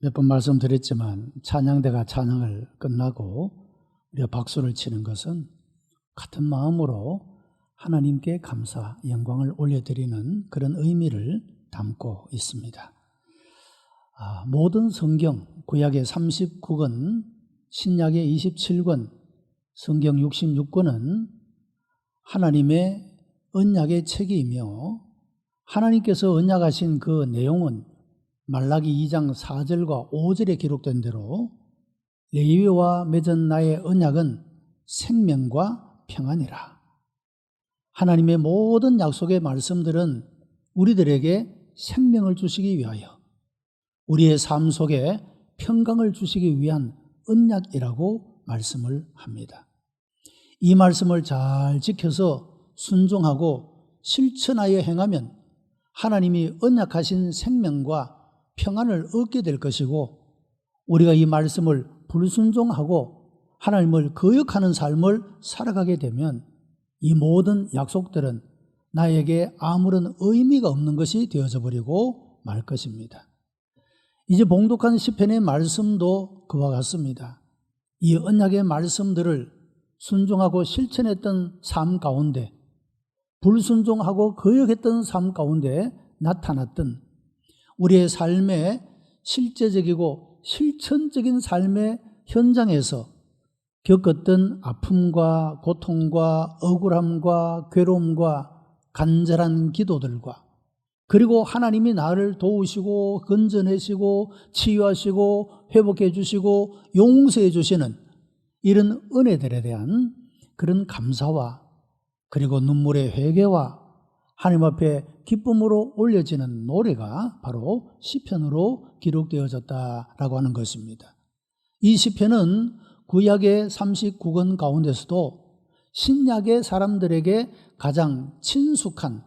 몇 번 말씀드렸지만 찬양대가 찬양을 끝나고 우리가 박수를 치는 것은 같은 마음으로 하나님께 감사, 영광을 올려드리는 그런 의미를 담고 있습니다. 모든 성경, 구약의 39권, 신약의 27권, 성경 66권은 하나님의 언약의 책이며 하나님께서 언약하신 그 내용은 말라기 2장 4절과 5절에 기록된 대로 레위와 맺은 나의 언약은 생명과 평안이라. 하나님의 모든 약속의 말씀들은 우리들에게 생명을 주시기 위하여 우리의 삶 속에 평강을 주시기 위한 언약이라고 말씀을 합니다. 이 말씀을 잘 지켜서 순종하고 실천하여 행하면 하나님이 언약하신 생명과 평안을 얻게 될 것이고, 우리가 이 말씀을 불순종하고 하나님을 거역하는 삶을 살아가게 되면 이 모든 약속들은 나에게 아무런 의미가 없는 것이 되어져 버리고 말 것입니다. 이제 봉독한 시편의 말씀도 그와 같습니다. 이 언약의 말씀들을 순종하고 실천했던 삶 가운데, 불순종하고 거역했던 삶 가운데 나타났던 우리의 삶의 실제적이고 실천적인 삶의 현장에서 겪었던 아픔과 고통과 억울함과 괴로움과 간절한 기도들과, 그리고 하나님이 나를 도우시고 건져내시고 치유하시고 회복해 주시고 용서해 주시는 이런 은혜들에 대한 그런 감사와, 그리고 눈물의 회개와 하나님 앞에 기쁨으로 올려지는 노래가 바로 시편으로 기록되어졌다라고 하는 것입니다. 이 시편은 구약의 39권 가운데서도 신약의 사람들에게 가장 친숙한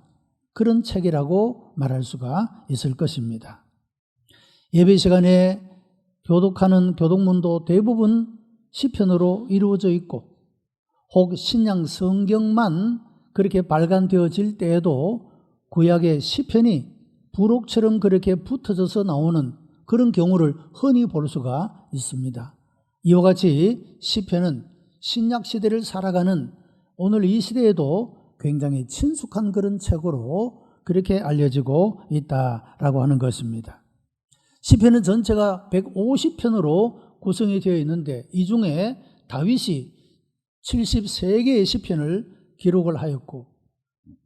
그런 책이라고 말할 수가 있을 것입니다. 예배 시간에 교독하는 교독문도 대부분 시편으로 이루어져 있고, 혹 신약 성경만 그렇게 발간되어질 때에도 구약의 시편이 부록처럼 그렇게 붙어져서 나오는 그런 경우를 흔히 볼 수가 있습니다. 이와 같이 시편은 신약 시대를 살아가는 오늘 이 시대에도 굉장히 친숙한 그런 책으로 그렇게 알려지고 있다라고 하는 것입니다. 시편은 전체가 150편으로 구성이 되어 있는데, 이 중에 다윗이 73개의 시편을 기록을 하였고,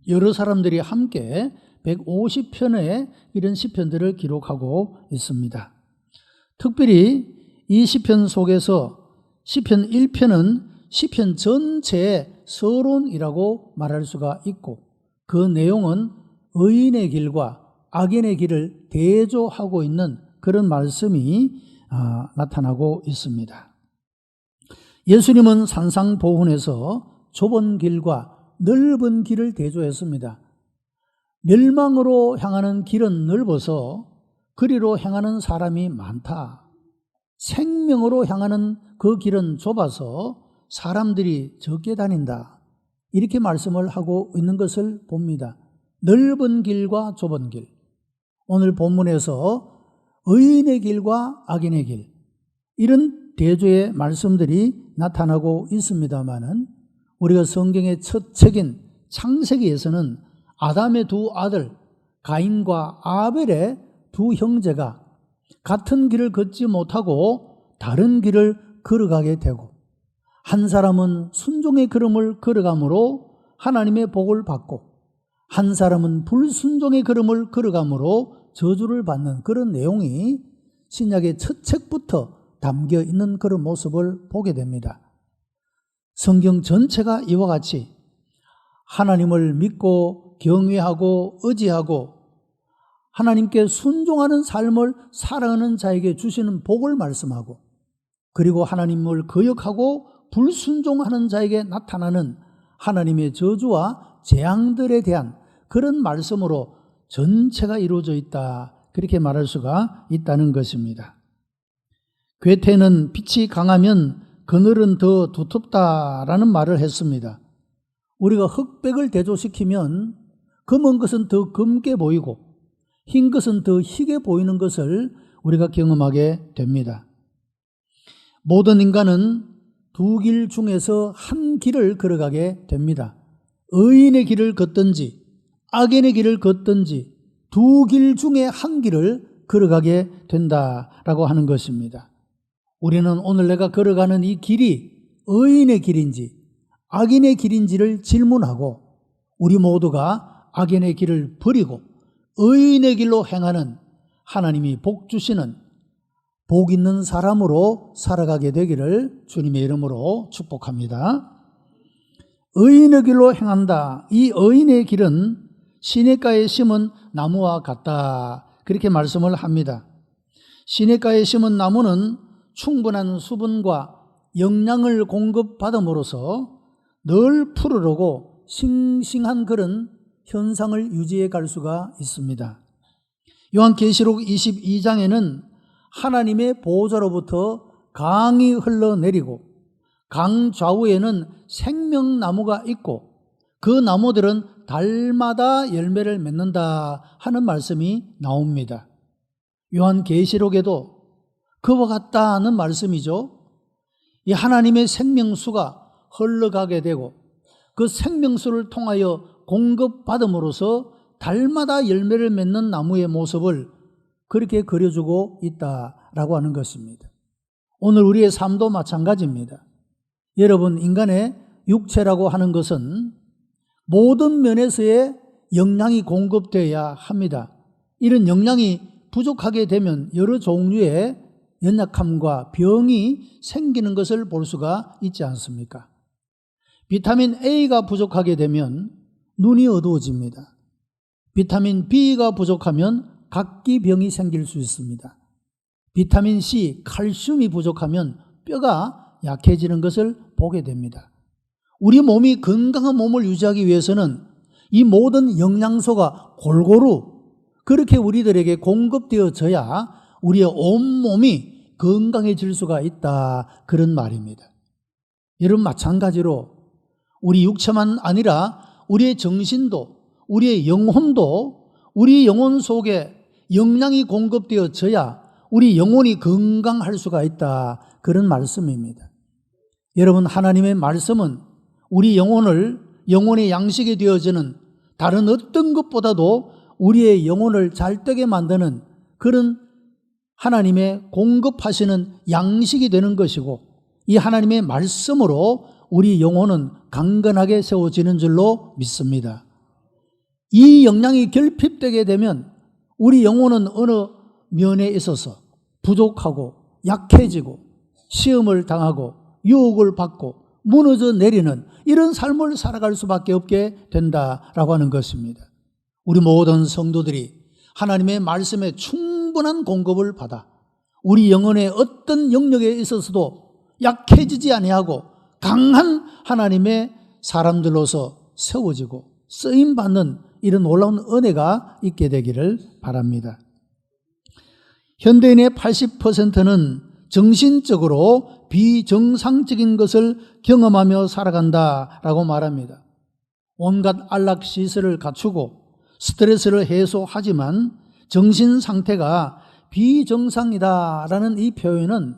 여러 사람들이 함께 150편의 이런 시편들을 기록하고 있습니다. 특별히 이 시편 속에서 시편 1편은 시편 전체의 서론이라고 말할 수가 있고, 그 내용은 의인의 길과 악인의 길을 대조하고 있는 그런 말씀이 나타나고 있습니다. 예수님은 산상보훈에서 좁은 길과 넓은 길을 대조했습니다. 멸망으로 향하는 길은 넓어서 그리로 향하는 사람이 많다. 생명으로 향하는 그 길은 좁아서 사람들이 적게 다닌다. 이렇게 말씀을 하고 있는 것을 봅니다. 넓은 길과 좁은 길. 오늘 본문에서 의인의 길과 악인의 길, 이런 대조의 말씀들이 나타나고 있습니다마는, 우리가 성경의 첫 책인 창세기에서는 아담의 두 아들 가인과 아벨의 두 형제가 같은 길을 걷지 못하고 다른 길을 걸어가게 되고, 한 사람은 순종의 걸음을 걸어가므로 하나님의 복을 받고, 한 사람은 불순종의 걸음을 걸어가므로 저주를 받는 그런 내용이 신약의 첫 책부터 담겨 있는 그런 모습을 보게 됩니다. 성경 전체가 이와 같이 하나님을 믿고 경외하고 의지하고 하나님께 순종하는 삶을 살아가는 자에게 주시는 복을 말씀하고, 그리고 하나님을 거역하고 불순종하는 자에게 나타나는 하나님의 저주와 재앙들에 대한 그런 말씀으로 전체가 이루어져 있다, 그렇게 말할 수가 있다는 것입니다. 괴테는 빛이 강하면 그늘은 더 두텁다라는 말을 했습니다. 우리가 흑백을 대조시키면 검은 것은 더 검게 보이고 흰 것은 더 희게 보이는 것을 우리가 경험하게 됩니다. 모든 인간은 두 길 중에서 한 길을 걸어가게 됩니다. 의인의 길을 걷든지 악인의 길을 걷든지 두 길 중에 한 길을 걸어가게 된다라고 하는 것입니다. 우리는 오늘 내가 걸어가는 이 길이 의인의 길인지 악인의 길인지를 질문하고 우리 모두가 악인의 길을 버리고 의인의 길로 행하는 하나님이 복 주시는 복 있는 사람으로 살아가게 되기를 주님의 이름으로 축복합니다. 의인의 길로 행한다. 이 의인의 길은 시냇가에 심은 나무와 같다. 그렇게 말씀을 합니다. 시냇가에 심은 나무는 충분한 수분과 영양을 공급받음으로써 늘 푸르르고 싱싱한 그런 현상을 유지해 갈 수가 있습니다. 요한계시록 22장에는 하나님의 보호자로부터 강이 흘러내리고 강 좌우에는 생명나무가 있고 그 나무들은 달마다 열매를 맺는다 하는 말씀이 나옵니다. 요한계시록에도 그와 같다는 말씀이죠. 이 하나님의 생명수가 흘러가게 되고 그 생명수를 통하여 공급받음으로써 달마다 열매를 맺는 나무의 모습을 그렇게 그려주고 있다라고 하는 것입니다. 오늘 우리의 삶도 마찬가지입니다. 여러분, 인간의 육체라고 하는 것은 모든 면에서의 영양이 공급되어야 합니다. 이런 영양이 부족하게 되면 여러 종류의 연약함과 병이 생기는 것을 볼 수가 있지 않습니까? 비타민 A가 부족하게 되면 눈이 어두워집니다. 비타민 B가 부족하면 각기병이 생길 수 있습니다. 비타민 C, 칼슘이 부족하면 뼈가 약해지는 것을 보게 됩니다. 우리 몸이 건강한 몸을 유지하기 위해서는 이 모든 영양소가 골고루 그렇게 우리들에게 공급되어져야 우리의 온몸이 건강해질 수가 있다, 그런 말입니다. 여러분, 마찬가지로 우리 육체만 아니라 우리의 정신도 우리의 영혼도 우리 영혼 속에 영양이 공급되어져야 우리 영혼이 건강할 수가 있다, 그런 말씀입니다. 여러분, 하나님의 말씀은 우리 영혼의 양식이 되어지는 다른 어떤 것보다도 우리의 영혼을 잘되게 만드는 그런 하나님의 공급하시는 양식이 되는 것이고, 이 하나님의 말씀으로 우리 영혼은 강건하게 세워지는 줄로 믿습니다. 이 영양이 결핍되게 되면 우리 영혼은 어느 면에 있어서 부족하고 약해지고 시험을 당하고 유혹을 받고 무너져 내리는 이런 삶을 살아갈 수밖에 없게 된다라고 하는 것입니다. 우리 모든 성도들이 하나님의 말씀에 충분한 공급을 받아 우리 영혼의 어떤 영역에 있어서도 약해지지 아니하고 강한 하나님의 사람들로서 세워지고 쓰임받는 이런 놀라운 은혜가 있게 되기를 바랍니다. 현대인의 80%는 정신적으로 비정상적인 것을 경험하며 살아간다라고 말합니다. 온갖 안락시설을 갖추고 스트레스를 해소하지만 정신 상태가 비정상이다라는 이 표현은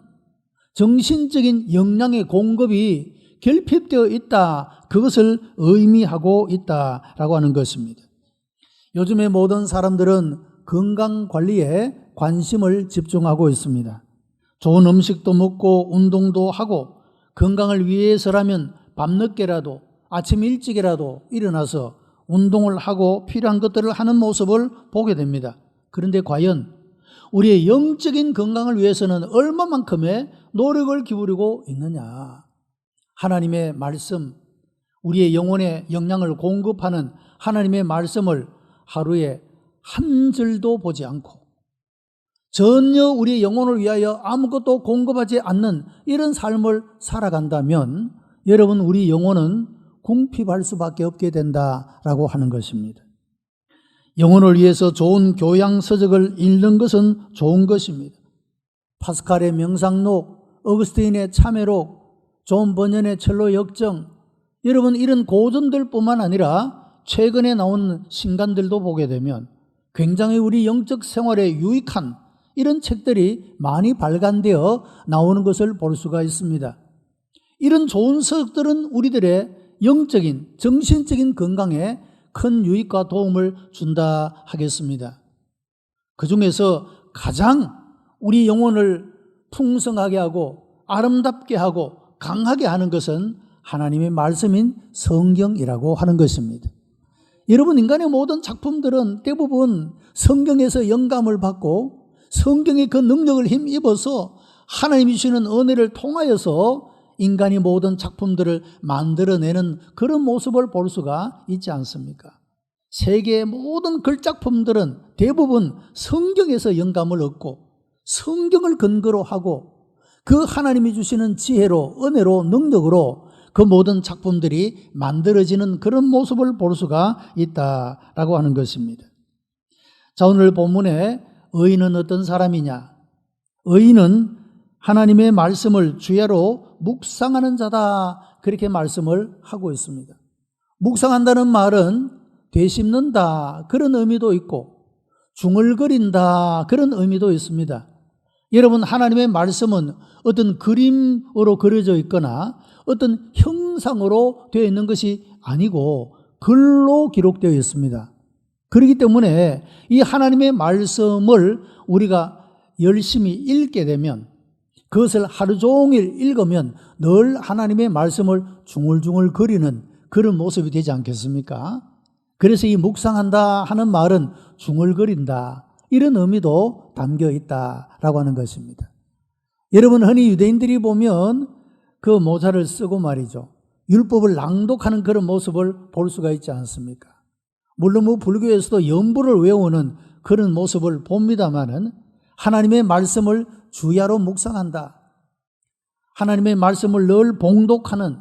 정신적인 영양의 공급이 결핍되어 있다, 그것을 의미하고 있다라고 하는 것입니다. 요즘에 모든 사람들은 건강관리에 관심을 집중하고 있습니다. 좋은 음식도 먹고 운동도 하고 건강을 위해서라면 밤늦게라도 아침 일찍이라도 일어나서 운동을 하고 필요한 것들을 하는 모습을 보게 됩니다. 그런데 과연 우리의 영적인 건강을 위해서는 얼마만큼의 노력을 기울이고 있느냐? 하나님의 말씀, 우리의 영혼의 영양을 공급하는 하나님의 말씀을 하루에 한 절도 보지 않고 전혀 우리의 영혼을 위하여 아무것도 공급하지 않는 이런 삶을 살아간다면 여러분, 우리 영혼은 궁핍할 수밖에 없게 된다라고 하는 것입니다. 영혼을 위해서 좋은 교양 서적을 읽는 것은 좋은 것입니다. 파스칼의 명상록, 어거스틴의 참회록, 존 버년의 첼로 역정, 여러분, 이런 고전들뿐만 아니라 최근에 나온 신간들도 보게 되면 굉장히 우리 영적 생활에 유익한 이런 책들이 많이 발간되어 나오는 것을 볼 수가 있습니다. 이런 좋은 서적들은 우리들의 영적인, 정신적인 건강에 큰 유익과 도움을 준다 하겠습니다. 그 중에서 가장 우리 영혼을 풍성하게 하고 아름답게 하고 강하게 하는 것은 하나님의 말씀인 성경이라고 하는 것입니다. 여러분, 인간의 모든 작품들은 대부분 성경에서 영감을 받고 성경의 그 능력을 힘입어서 하나님이 주시는 은혜를 통하여서 인간이 모든 작품들을 만들어내는 그런 모습을 볼 수가 있지 않습니까? 세계의 모든 글작품들은 대부분 성경에서 영감을 얻고 성경을 근거로 하고 그 하나님이 주시는 지혜로, 은혜로, 능력으로 그 모든 작품들이 만들어지는 그런 모습을 볼 수가 있다라고 하는 것입니다. 자, 오늘 본문에 의인은 어떤 사람이냐? 의인은 하나님의 말씀을 주야로 묵상하는 자다, 그렇게 말씀을 하고 있습니다. 묵상한다는 말은 되씹는다, 그런 의미도 있고 중얼거린다, 그런 의미도 있습니다. 여러분, 하나님의 말씀은 어떤 그림으로 그려져 있거나 어떤 형상으로 되어 있는 것이 아니고 글로 기록되어 있습니다. 그렇기 때문에 이 하나님의 말씀을 우리가 열심히 읽게 되면, 그것을 하루 종일 읽으면 늘 하나님의 말씀을 중얼중얼 거리는 그런 모습이 되지 않겠습니까? 그래서 이 묵상한다 하는 말은 중얼거린다, 이런 의미도 담겨 있다라고 하는 것입니다. 여러분, 흔히 유대인들이 보면 그 모자를 쓰고 말이죠, 율법을 낭독하는 그런 모습을 볼 수가 있지 않습니까? 물론 불교에서도 연부를 외우는 그런 모습을 봅니다마는 하나님의 말씀을 주야로 묵상한다, 하나님의 말씀을 늘 봉독하는,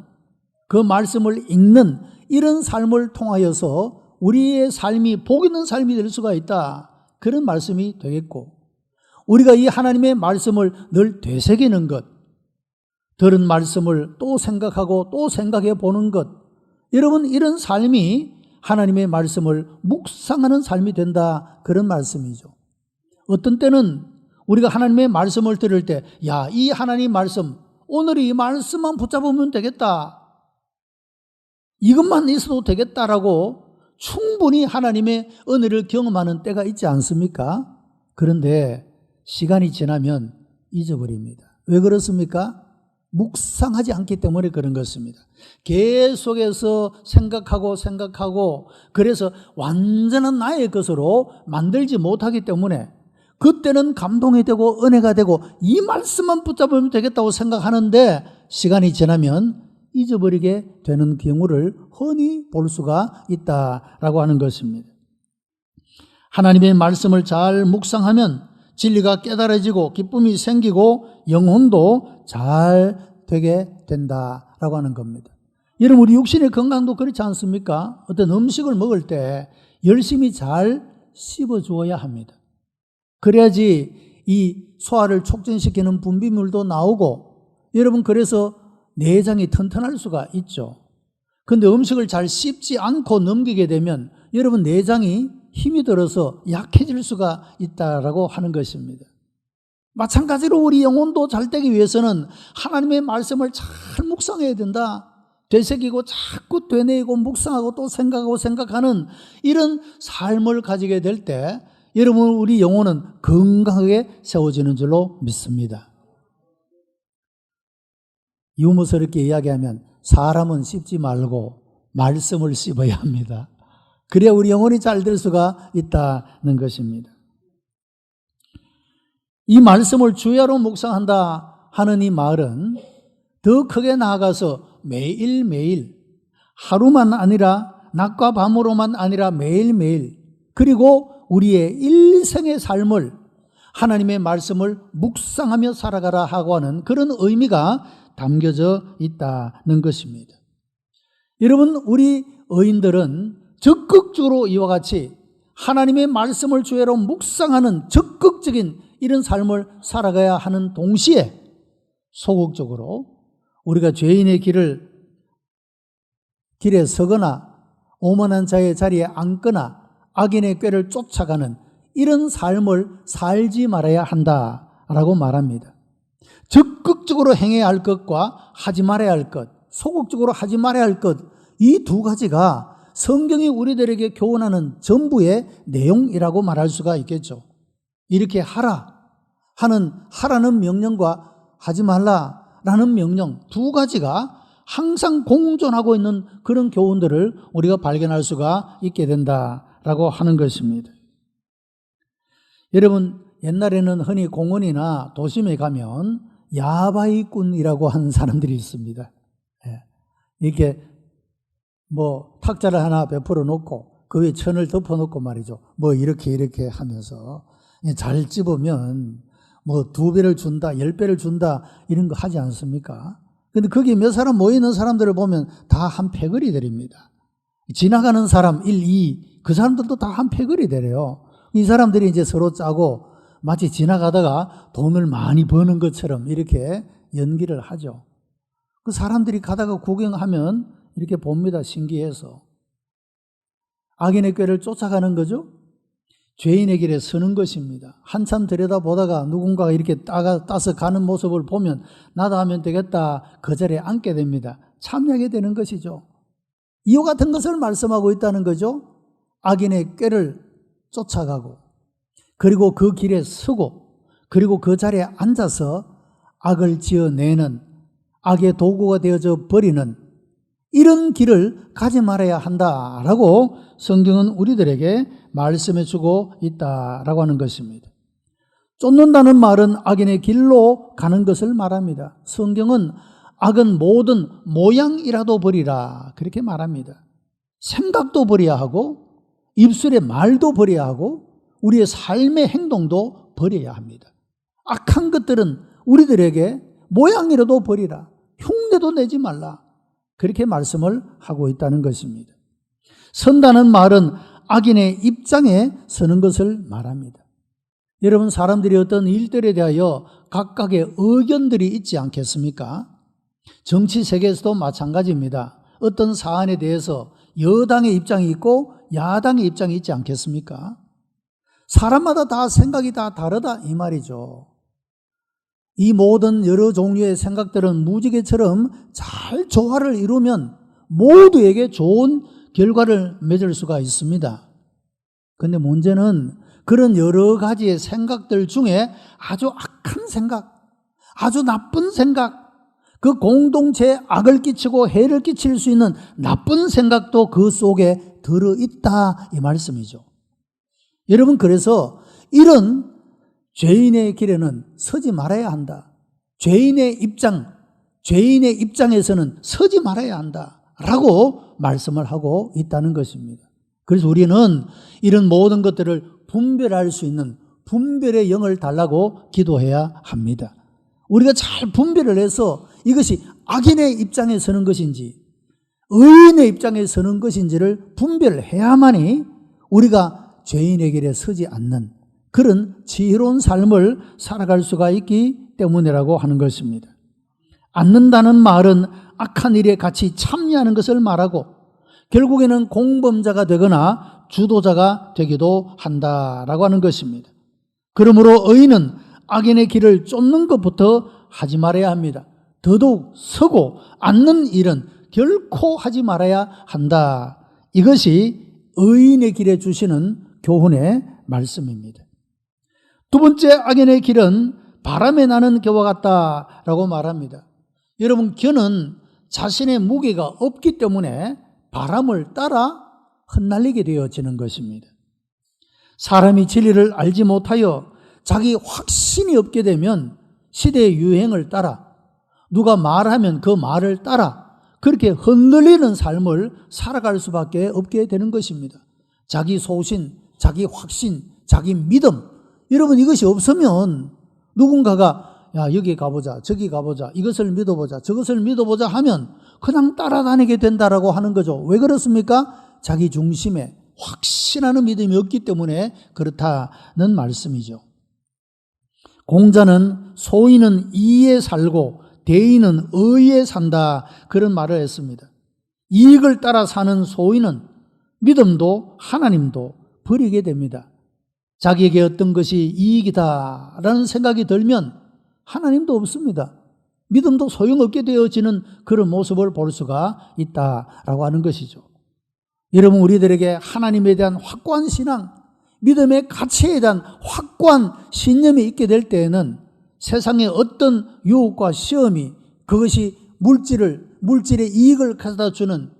그 말씀을 읽는 이런 삶을 통하여서 우리의 삶이 복 있는 삶이 될 수가 있다, 그런 말씀이 되겠고, 우리가 이 하나님의 말씀을 늘 되새기는 것, 들은 말씀을 또 생각하고 또 생각해 보는 것, 여러분, 이런 삶이 하나님의 말씀을 묵상하는 삶이 된다, 그런 말씀이죠. 어떤 때는 우리가 하나님의 말씀을 들을 때, 야, 이 하나님 말씀, 오늘 이 말씀만 붙잡으면 되겠다, 이것만 있어도 되겠다라고 충분히 하나님의 은혜를 경험하는 때가 있지 않습니까? 그런데 시간이 지나면 잊어버립니다. 왜 그렇습니까? 묵상하지 않기 때문에 그런 것입니다. 계속해서 생각하고 그래서 완전한 나의 것으로 만들지 못하기 때문에 그때는 감동이 되고 은혜가 되고 이 말씀만 붙잡으면 되겠다고 생각하는데 시간이 지나면 잊어버리게 되는 경우를 흔히 볼 수가 있다라고 하는 것입니다. 하나님의 말씀을 잘 묵상하면 진리가 깨달아지고 기쁨이 생기고 영혼도 잘 되게 된다라고 하는 겁니다. 여러분, 우리 육신의 건강도 그렇지 않습니까? 어떤 음식을 먹을 때 열심히 잘 씹어 주어야 합니다. 그래야지 이 소화를 촉진시키는 분비물도 나오고, 여러분, 그래서 내장이 튼튼할 수가 있죠. 그런데 음식을 잘 씹지 않고 넘기게 되면 여러분, 내장이 힘이 들어서 약해질 수가 있다라고 하는 것입니다. 마찬가지로 우리 영혼도 잘 되기 위해서는 하나님의 말씀을 잘 묵상해야 된다. 되새기고 자꾸 되뇌이고 묵상하고 또 생각하는 이런 삶을 가지게 될 때 여러분, 우리 영혼은 건강하게 세워지는 줄로 믿습니다. 유머스럽게 이야기하면 사람은 씹지 말고 말씀을 씹어야 합니다. 그래야 우리 영혼이 잘 될 수가 있다는 것입니다. 이 말씀을 주야로 묵상한다 하는 이 말은 더 크게 나아가서 매일매일, 하루만 아니라 낮과 밤으로만 아니라 매일매일, 그리고 우리의 일생의 삶을 하나님의 말씀을 묵상하며 살아가라 하고 하는 그런 의미가 담겨져 있다는 것입니다. 여러분, 우리 의인들은 적극적으로 이와 같이 하나님의 말씀을 주야로 묵상하는 적극적인 이런 삶을 살아가야 하는 동시에 소극적으로 우리가 죄인의 길에 서거나 오만한 자의 자리에 앉거나 악인의 꾀를 쫓아가는 이런 삶을 살지 말아야 한다라고 말합니다. 적극적으로 행해야 할 것과 하지 말아야 할 것, 소극적으로 하지 말아야 할 것, 이 두 가지가 성경이 우리들에게 교훈하는 전부의 내용이라고 말할 수가 있겠죠. 이렇게 하라는 명령과 하지 말라라는 명령, 두 가지가 항상 공존하고 있는 그런 교훈들을 우리가 발견할 수가 있게 된다라고 하는 것입니다. 여러분, 옛날에는 흔히 공원이나 도심에 가면 야바이꾼이라고 하는 사람들이 있습니다. 이렇게 탁자를 하나 베풀어 놓고 그 위에 천을 덮어 놓고 말이죠. 이렇게 하면서 잘 집으면 2배를 준다, 10배를 준다 이런 거 하지 않습니까? 근데 거기 몇 사람 모이는 사람들을 보면 다 한 패거리 들입니다. 지나가는 사람 1, 2, 그 사람들도 다 한 패거리 되래요. 이 사람들이 이제 서로 짜고 마치 지나가다가 돈을 많이 버는 것처럼 이렇게 연기를 하죠. 그 사람들이 가다가 구경하면 이렇게 봅니다. 신기해서. 악인의 꾀를 쫓아가는 거죠. 죄인의 길에 서는 것입니다. 한참 들여다보다가 누군가가 이렇게 따서 가는 모습을 보면 나도 하면 되겠다, 그 자리에 앉게 됩니다. 참여하게 되는 것이죠. 이와 같은 것을 말씀하고 있다는 거죠. 악인의 꾀를 쫓아가고, 그리고 그 길에 서고, 그리고 그 자리에 앉아서 악을 지어내는, 악의 도구가 되어져 버리는 이런 길을 가지 말아야 한다라고 성경은 우리들에게 말씀해 주고 있다라고 하는 것입니다. 쫓는다는 말은 악인의 길로 가는 것을 말합니다. 성경은 악은 모든 모양이라도 버리라 그렇게 말합니다. 생각도 버려야 하고 입술의 말도 버려야 하고 우리의 삶의 행동도 버려야 합니다. 악한 것들은 우리들에게 모양이라도 버리라, 흉내도 내지 말라, 그렇게 말씀을 하고 있다는 것입니다. 선다는 말은 악인의 입장에 서는 것을 말합니다. 여러분, 사람들이 어떤 일들에 대하여 각각의 의견들이 있지 않겠습니까? 정치 세계에서도 마찬가지입니다. 어떤 사안에 대해서 여당의 입장이 있고 야당의 입장이 있지 않겠습니까? 사람마다 다 생각이 다 다르다 이 말이죠. 이 모든 여러 종류의 생각들은 무지개처럼 잘 조화를 이루면 모두에게 좋은 결과를 맺을 수가 있습니다. 그런데 문제는 그런 여러 가지의 생각들 중에 아주 악한 생각, 아주 나쁜 생각, 그 공동체에 악을 끼치고 해를 끼칠 수 있는 나쁜 생각도 그 속에 들어있다 이 말씀이죠. 여러분, 그래서 이런 죄인의 길에는 서지 말아야 한다. 죄인의 입장에서는 서지 말아야 한다 라고 말씀을 하고 있다는 것입니다. 그래서 우리는 이런 모든 것들을 분별할 수 있는 분별의 영을 달라고 기도해야 합니다. 우리가 잘 분별을 해서 이것이 악인의 입장에 서는 것인지 의인의 입장에 서는 것인지를 분별해야만이 우리가 죄인의 길에 서지 않는 그런 지혜로운 삶을 살아갈 수가 있기 때문이라고 하는 것입니다. 않는다는 말은 악한 일에 같이 참여하는 것을 말하고 결국에는 공범자가 되거나 주도자가 되기도 한다라고 하는 것입니다. 그러므로 의인은 악인의 길을 쫓는 것부터 하지 말아야 합니다. 더더욱 서고 앉는 일은 결코 하지 말아야 한다. 이것이 의인의 길에 주시는 교훈의 말씀입니다. 두 번째, 악인의 길은 바람에 나는 겨와 같다라고 말합니다. 여러분, 겨는 자신의 무게가 없기 때문에 바람을 따라 흩날리게 되어지는 것입니다. 사람이 진리를 알지 못하여 자기 확신이 없게 되면 시대의 유행을 따라 누가 말하면 그 말을 따라 그렇게 흔들리는 삶을 살아갈 수밖에 없게 되는 것입니다. 자기 소신, 자기 확신, 자기 믿음, 여러분, 이것이 없으면 누군가가 야, 여기 가보자, 저기 가보자, 이것을 믿어보자, 저것을 믿어보자 하면 그냥 따라다니게 된다라고 하는 거죠. 왜 그렇습니까? 자기 중심에 확신하는 믿음이 없기 때문에 그렇다는 말씀이죠. 공자는 소인은 이에 살고 대인은 의에 산다, 그런 말을 했습니다. 이익을 따라 사는 소인은 믿음도 하나님도 버리게 됩니다. 자기에게 어떤 것이 이익이다라는 생각이 들면 하나님도 없습니다. 믿음도 소용없게 되어지는 그런 모습을 볼 수가 있다라고 하는 것이죠. 여러분, 우리들에게 하나님에 대한 확고한 신앙, 믿음의 가치에 대한 확고한 신념이 있게 될 때에는 세상의 어떤 유혹과 시험이 그것이 물질의 이익을 가져다 주는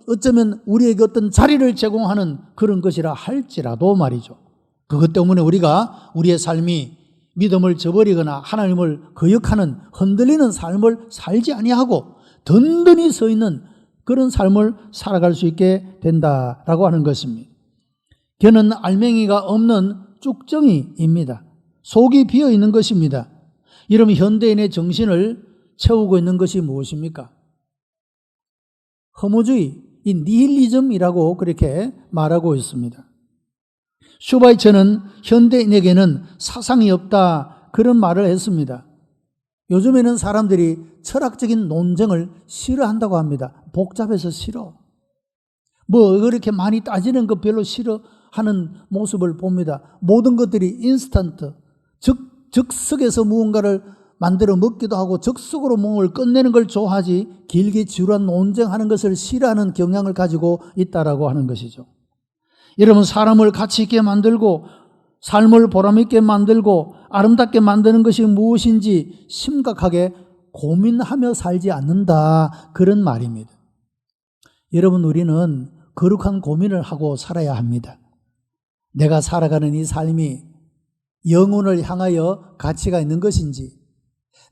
어쩌면 우리에게 어떤 자리를 제공하는 그런 것이라 할지라도 말이죠. 그것 때문에 우리가 우리의 삶이 믿음을 저버리거나 하나님을 거역하는 흔들리는 삶을 살지 아니하고 든든히 서 있는 그런 삶을 살아갈 수 있게 된다라고 하는 것입니다. 걔는 알맹이가 없는 쭉정이입니다. 속이 비어 있는 것입니다. 여러분, 현대인의 정신을 채우고 있는 것이 무엇입니까? 허무주의, 이 니힐리즘이라고 그렇게 말하고 있습니다. 슈바이처는 현대인에게는 사상이 없다 그런 말을 했습니다. 요즘에는 사람들이 철학적인 논쟁을 싫어한다고 합니다. 복잡해서 싫어. 뭐 그렇게 많이 따지는 것 별로 싫어하는 모습을 봅니다. 모든 것들이 인스턴트, 즉석에서 무언가를 만들어 먹기도 하고 즉석으로 뭔가를 끝내는 걸 좋아하지 길게 지루한 논쟁하는 것을 싫어하는 경향을 가지고 있다라고 하는 것이죠. 여러분, 사람을 가치 있게 만들고 삶을 보람 있게 만들고 아름답게 만드는 것이 무엇인지 심각하게 고민하며 살지 않는다 그런 말입니다. 여러분, 우리는 거룩한 고민을 하고 살아야 합니다. 내가 살아가는 이 삶이 영혼을 향하여 가치가 있는 것인지,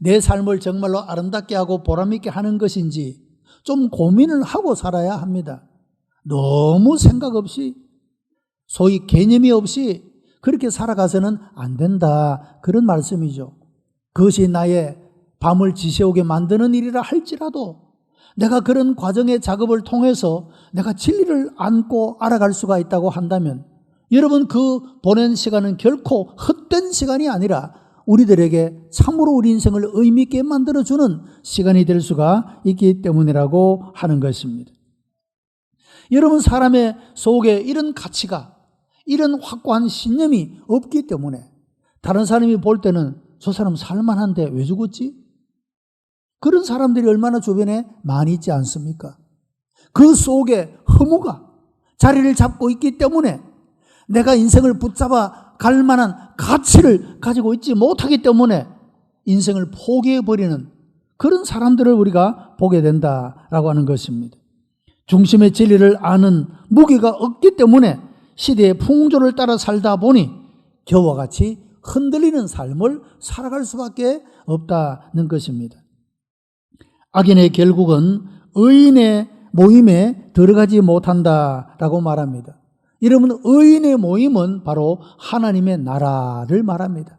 내 삶을 정말로 아름답게 하고 보람 있게 하는 것인지 좀 고민을 하고 살아야 합니다. 너무 생각 없이, 소위 개념이 없이 그렇게 살아가서는 안 된다 그런 말씀이죠. 그것이 나의 밤을 지새우게 만드는 일이라 할지라도 내가 그런 과정의 작업을 통해서 내가 진리를 안고 알아갈 수가 있다고 한다면 여러분, 그 보낸 시간은 결코 헛된 시간이 아니라 우리들에게 참으로 우리 인생을 의미 있게 만들어주는 시간이 될 수가 있기 때문이라고 하는 것입니다. 여러분, 사람의 속에 이런 가치가, 이런 확고한 신념이 없기 때문에 다른 사람이 볼 때는 저 사람 살만한데 왜 죽었지? 그런 사람들이 얼마나 주변에 많이 있지 않습니까? 그 속에 허무가 자리를 잡고 있기 때문에 내가 인생을 붙잡아 갈 만한 가치를 가지고 있지 못하기 때문에 인생을 포기해버리는 그런 사람들을 우리가 보게 된다라고 하는 것입니다. 중심의 진리를 아는 무게가 없기 때문에 시대의 풍조를 따라 살다 보니 겨와 같이 흔들리는 삶을 살아갈 수밖에 없다는 것입니다. 악인의 결국은 의인의 모임에 들어가지 못한다라고 말합니다. 여러분, 의인의 모임은 바로 하나님의 나라를 말합니다.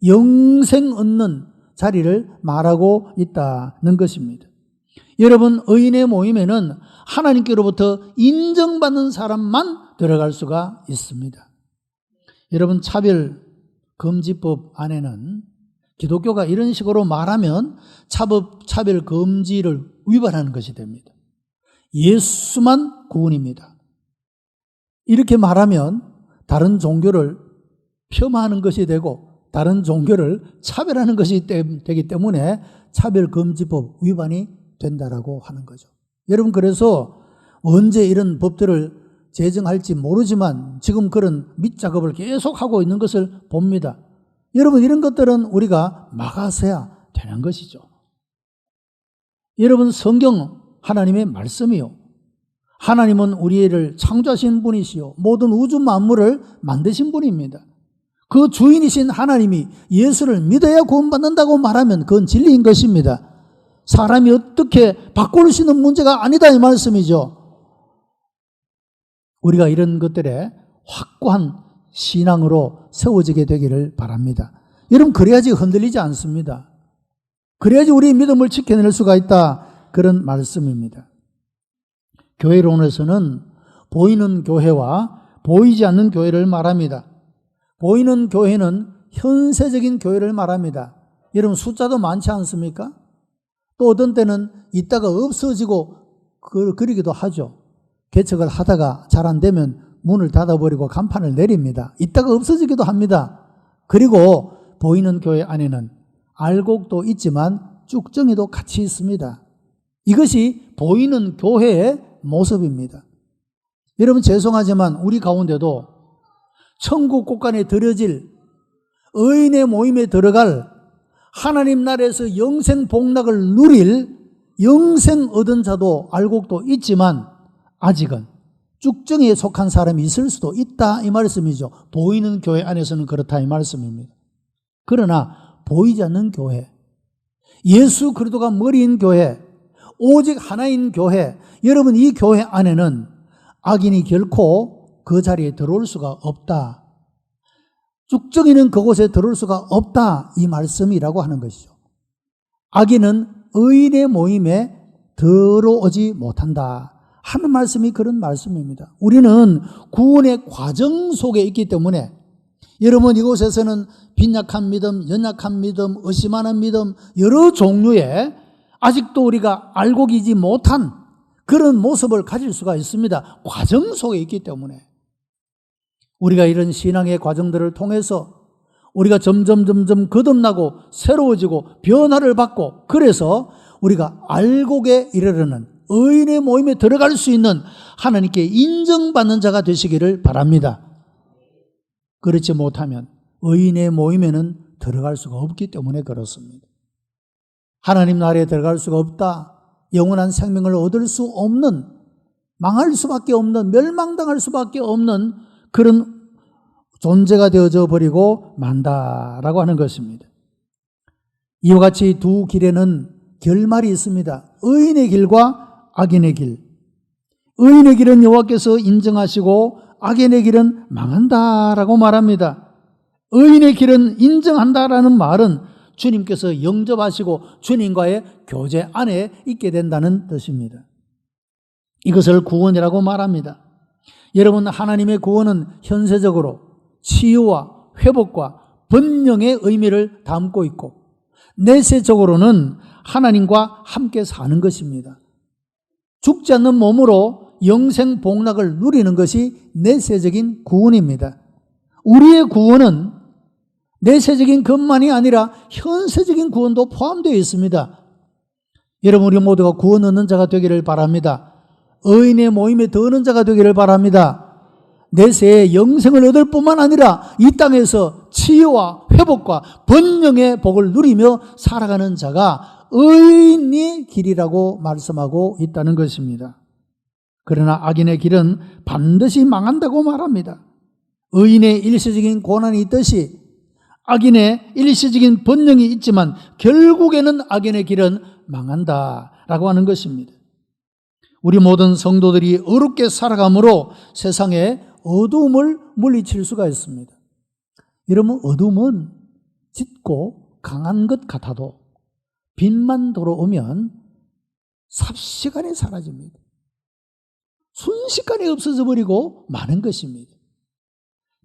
영생 얻는 자리를 말하고 있다는 것입니다. 여러분, 의인의 모임에는 하나님께로부터 인정받는 사람만 들어갈 수가 있습니다. 여러분, 차별금지법 안에는 기독교가 이런 식으로 말하면 차별금지를 위반하는 것이 됩니다. 예수만 구원입니다. 이렇게 말하면 다른 종교를 폄하하는 것이 되고 다른 종교를 차별하는 것이 되기 때문에 차별금지법 위반이 된다라고 하는 거죠. 여러분, 그래서 언제 이런 법들을 제정할지 모르지만 지금 그런 밑작업을 계속하고 있는 것을 봅니다. 여러분, 이런 것들은 우리가 막아서야 되는 것이죠. 여러분, 성경 하나님의 말씀이요, 하나님은 우리를 창조하신 분이시요 모든 우주 만물을 만드신 분입니다. 그 주인이신 하나님이 예수를 믿어야 구원받는다고 말하면 그건 진리인 것입니다. 사람이 어떻게 바꿀 수 있는 문제가 아니다 이 말씀이죠. 우리가 이런 것들에 확고한 신앙으로 세워지게 되기를 바랍니다. 여러분, 그래야지 흔들리지 않습니다. 그래야지 우리 믿음을 지켜낼 수가 있다 그런 말씀입니다. 교회론에서는 보이는 교회와 보이지 않는 교회를 말합니다. 보이는 교회는 현세적인 교회를 말합니다. 여러분, 숫자도 많지 않습니까? 또 어떤 때는 있다가 없어지고 그러기도 하죠. 개척을 하다가 잘 안 되면 문을 닫아버리고 간판을 내립니다. 이따가 없어지기도 합니다. 그리고 보이는 교회 안에는 알곡도 있지만 쭉정이도 같이 있습니다. 이것이 보이는 교회의 모습입니다. 여러분, 죄송하지만 우리 가운데도 천국 곳간에 들여질 의인의 모임에 들어갈 하나님 나라에서 영생 복락을 누릴 영생 얻은 자도 알곡도 있지만 아직은 쭉정이에 속한 사람이 있을 수도 있다, 이 말씀이죠. 보이는 교회 안에서는 그렇다, 이 말씀입니다. 그러나 보이지 않는 교회, 예수 그리스도가 머리인 교회, 오직 하나인 교회, 여러분, 이 교회 안에는 악인이 결코 그 자리에 들어올 수가 없다. 쭉정이는 그곳에 들어올 수가 없다, 이 말씀이라고 하는 것이죠. 악인은 의인의 모임에 들어오지 못한다 하는 말씀이 그런 말씀입니다. 우리는 구원의 과정 속에 있기 때문에 여러분, 이곳에서는 빈약한 믿음, 연약한 믿음, 의심하는 믿음, 여러 종류의 아직도 우리가 알곡이지 못한 그런 모습을 가질 수가 있습니다. 과정 속에 있기 때문에. 우리가 이런 신앙의 과정들을 통해서 우리가 점점 거듭나고 새로워지고 변화를 받고, 그래서 우리가 알곡에 이르르는 의인의 모임에 들어갈 수 있는 하나님께 인정받는 자가 되시기를 바랍니다. 그렇지 못하면 의인의 모임에는 들어갈 수가 없기 때문에 그렇습니다. 하나님 나라에 들어갈 수가 없다, 영원한 생명을 얻을 수 없는, 망할 수밖에 없는, 멸망당할 수밖에 없는 그런 존재가 되어져 버리고 만다라고 하는 것입니다. 이와 같이 두 길에는 결말이 있습니다. 의인의 길과 악인의 길. 의인의 길은 여호와께서 인정하시고 악인의 길은 망한다라고 말합니다. 의인의 길은 인정한다라는 말은 주님께서 영접하시고 주님과의 교제 안에 있게 된다는 뜻입니다. 이것을 구원이라고 말합니다. 여러분, 하나님의 구원은 현세적으로 치유와 회복과 번영의 의미를 담고 있고, 내세적으로는 하나님과 함께 사는 것입니다. 죽지 않는 몸으로 영생 복락을 누리는 것이 내세적인 구원입니다. 우리의 구원은 내세적인 것만이 아니라 현세적인 구원도 포함되어 있습니다. 여러분, 우리 모두가 구원 얻는 자가 되기를 바랍니다. 의인의 모임에 드는 자가 되기를 바랍니다. 내세에 영생을 얻을 뿐만 아니라 이 땅에서 치유와 회복과 번영의 복을 누리며 살아가는 자가 의인의 길이라고 말씀하고 있다는 것입니다. 그러나 악인의 길은 반드시 망한다고 말합니다. 의인의 일시적인 고난이 있듯이 악인의 일시적인 번영이 있지만 결국에는 악인의 길은 망한다라고 하는 것입니다. 우리 모든 성도들이 의롭게 살아감으로 세상에 어두움을 물리칠 수가 있습니다. 여러분, 어둠은 짙고 강한 것 같아도 빛만 들어오면 삽시간에 사라집니다. 순식간에 없어져 버리고 마는 것입니다.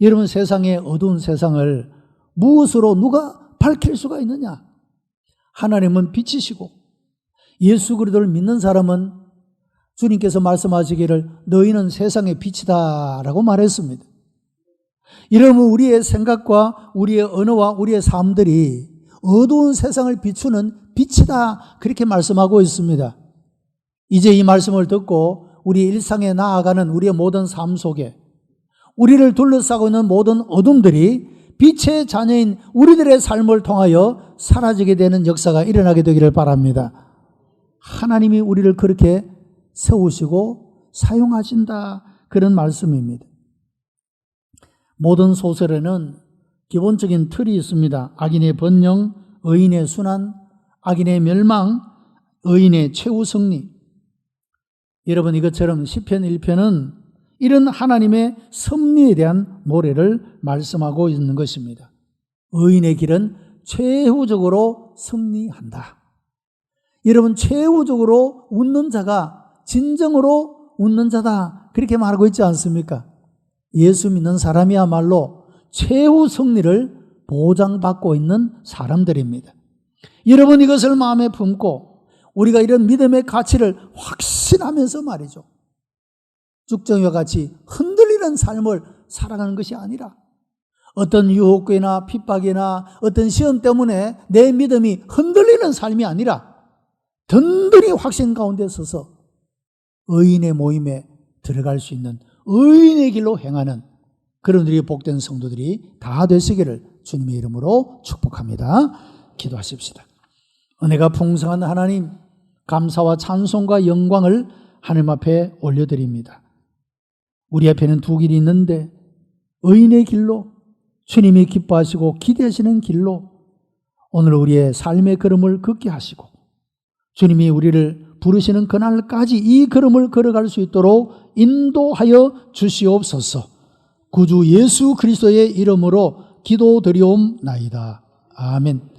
여러분, 세상의 어두운 세상을 무엇으로 누가 밝힐 수가 있느냐? 하나님은 빛이시고 예수 그리스도를 믿는 사람은 주님께서 말씀하시기를 너희는 세상의 빛이다 라고 말했습니다. 여러분, 우리의 생각과 우리의 언어와 우리의 삶들이 어두운 세상을 비추는 빛이다, 그렇게 말씀하고 있습니다. 이제 이 말씀을 듣고 우리 일상에 나아가는 우리의 모든 삶 속에 우리를 둘러싸고 있는 모든 어둠들이 빛의 자녀인 우리들의 삶을 통하여 사라지게 되는 역사가 일어나게 되기를 바랍니다. 하나님이 우리를 그렇게 세우시고 사용하신다, 그런 말씀입니다. 모든 소설에는 기본적인 틀이 있습니다. 악인의 번영, 의인의 순환, 악인의 멸망, 의인의 최후 승리. 여러분, 이것처럼 시편 1편은 이런 하나님의 섭리에 대한 노래를 말씀하고 있는 것입니다. 의인의 길은 최후적으로 승리한다. 여러분, 최후적으로 웃는 자가 진정으로 웃는 자다, 그렇게 말하고 있지 않습니까? 예수 믿는 사람이야말로 최후 승리를 보장받고 있는 사람들입니다. 여러분, 이것을 마음에 품고 우리가 이런 믿음의 가치를 확신하면서 말이죠, 쭉정이와 같이 흔들리지 흔들리는 삶을 살아가는 것이 아니라 어떤 유혹이나 핍박이나 어떤 시험 때문에 내 믿음이 흔들리는 삶이 아니라 든든히 확신 가운데 서서 의인의 모임에 들어갈 수 있는 의인의 길로 행하는 그런 우리 복된 성도들이 다 되시기를 주님의 이름으로 축복합니다. 기도하십시다. 은혜가 풍성한 하나님, 감사와 찬송과 영광을 하나님 앞에 올려드립니다. 우리 앞에는 두 길이 있는데 의인의 길로, 주님이 기뻐하시고 기대하시는 길로 오늘 우리의 삶의 걸음을 걷게 하시고 주님이 우리를 부르시는 그날까지 이 걸음을 걸어갈 수 있도록 인도하여 주시옵소서. 구주 예수 그리스도의 이름으로 기도드리옵나이다. 아멘.